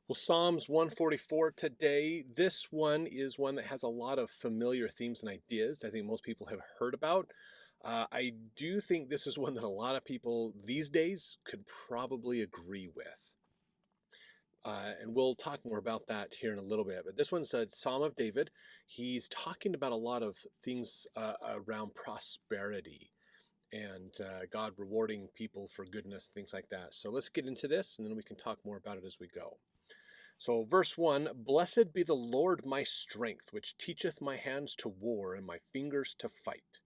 Well, Psalms 144 today, this one is one that has a lot of familiar themes and ideas that I think most people have heard about. I do think this is one that a lot of people these days could probably agree with. And we'll talk more about that here in a little bit. But this one's a Psalm of David. He's talking about a lot of things around prosperity and God rewarding people for goodness, things like that. So let's get into this and then we can talk more about it as we go. So, verse 1 Blessed be the Lord my strength, which teacheth my hands to war and my fingers to fight.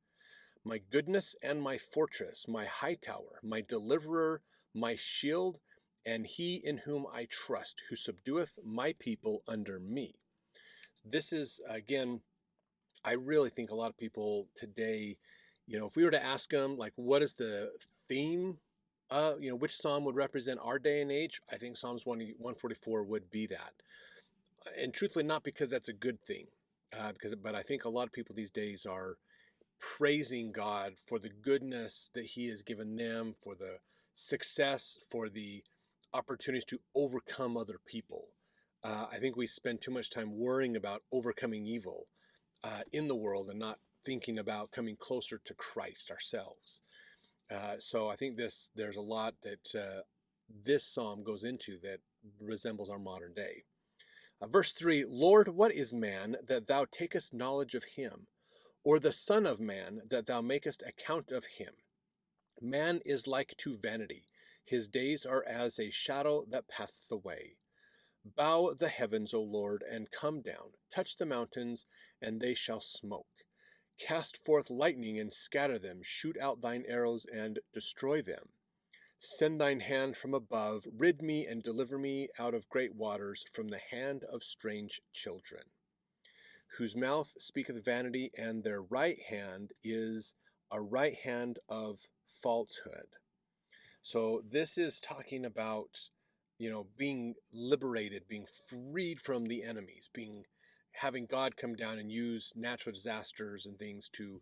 My goodness and my fortress, my high tower, my deliverer, my shield, and he in whom I trust, who subdueth my people under me. This is, again, I really think a lot of people today, if we were to ask them, like, what is the theme, which psalm would represent our day and age, I think Psalms 144 would be that. And truthfully, not because that's a good thing, but I think a lot of people these days are praising God for the goodness that He has given them, for the success, for the opportunities to overcome other people. I think we spend too much time worrying about overcoming evil in the world and not thinking about coming closer to Christ ourselves. So I think there's a lot that this psalm goes into that resembles our modern day. Verse 3 Lord, what is man that thou takest knowledge of him, or the Son of Man that thou makest account of him? Man is like to vanity, his days are as a shadow that passeth away. Bow the heavens, O Lord, and come down. Touch the mountains, and they shall smoke. Cast forth lightning and scatter them. Shoot out thine arrows and destroy them. Send thine hand from above. Rid me and deliver me out of great waters, from the hand of strange children, whose mouth speaketh vanity, and their right hand is a right hand of falsehood. So this is talking about, being liberated, being freed from the enemies, having God come down and use natural disasters and things to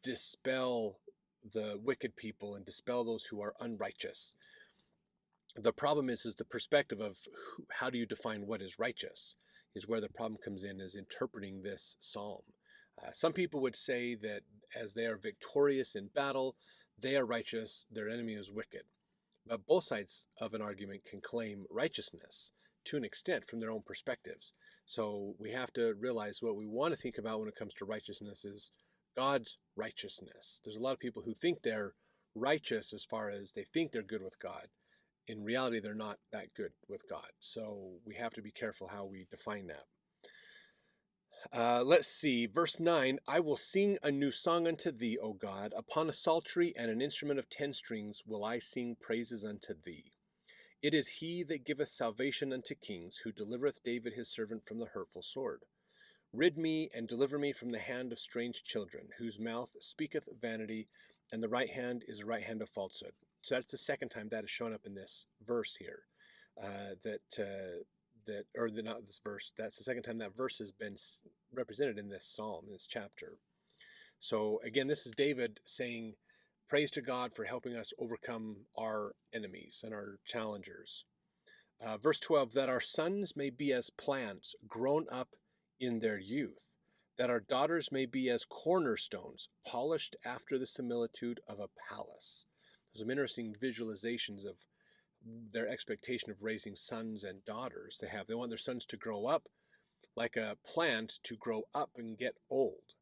dispel the wicked people and dispel those who are unrighteous. The problem is the perspective of how do you define what is righteous is where the problem comes in, is interpreting this psalm. Some people would say that as they are victorious in battle, they are righteous, their enemy is wicked. But both sides of an argument can claim righteousness to an extent from their own perspectives. So we have to realize what we want to think about when it comes to righteousness is God's righteousness. There's a lot of people who think they're righteous as far as they think they're good with God. In reality, they're not that good with God. So we have to be careful how we define that. Let's see, verse 9, I will sing a new song unto thee, O God. Upon a psaltery and an instrument of 10 strings will I sing praises unto thee. It is he that giveth salvation unto kings, who delivereth David his servant from the hurtful sword. Rid me and deliver me from the hand of strange children, whose mouth speaketh vanity, and the right hand is a right hand of falsehood. So that's the second time that has shown up in this verse here. Not this verse, that's the second time that verse has been represented in this psalm, in this chapter. So again, this is David saying, praise to God for helping us overcome our enemies and our challengers. Verse 12, that our sons may be as plants grown up in their youth, that our daughters may be as cornerstones, polished after the similitude of a palace. There's some interesting visualizations of their expectation of raising sons and daughters they have. They want their sons to grow up like a plant, to grow up and get old.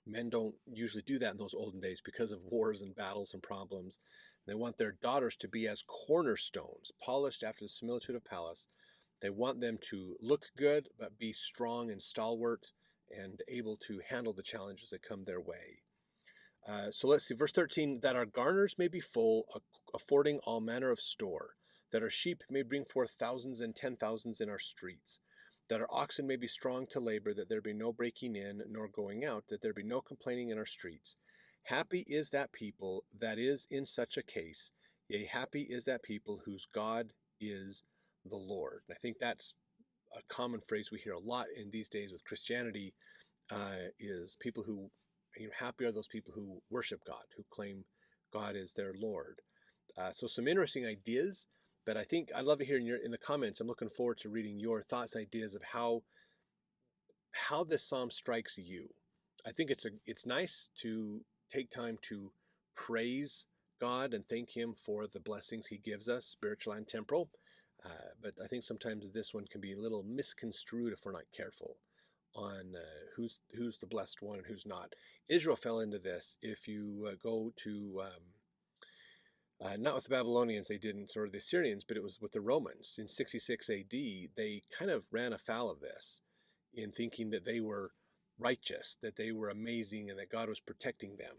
Men don't usually do that in those olden days because of wars and battles and problems. They want their daughters to be as cornerstones, polished after the similitude of palace. They want them to look good, but be strong and stalwart and able to handle the challenges that come their way. So let's see, verse 13, that our garners may be full, affording all manner of store, that our sheep may bring forth thousands and 10,000s in our streets, that our oxen may be strong to labor, that there be no breaking in nor going out, that there be no complaining in our streets. Happy is that people that is in such a case, yea, happy is that people whose God is the Lord. And I think that's a common phrase we hear a lot in these days with Christianity, is people who, happy are those people who worship God, who claim God is their Lord. So some interesting ideas But I think I'd love to hear in the comments. I'm looking forward to reading your thoughts, ideas of how this psalm strikes you. I think it's nice to take time to praise God and thank Him for the blessings He gives us, spiritual and temporal. But I think sometimes this one can be a little misconstrued if we're not careful on who's the blessed one and who's not. Israel fell into this. If you go to not with the Babylonians, they didn't, or the Assyrians, but it was with the Romans in 66 A.D. They kind of ran afoul of this in thinking that they were righteous, that they were amazing, and that God was protecting them,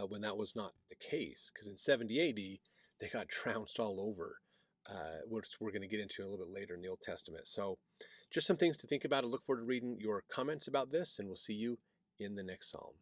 when that was not the case. Because in 70 A.D., they got trounced all over, which we're going to get into a little bit later in the Old Testament. So just some things to think about. I look forward to reading your comments about this, and we'll see you in the next psalm.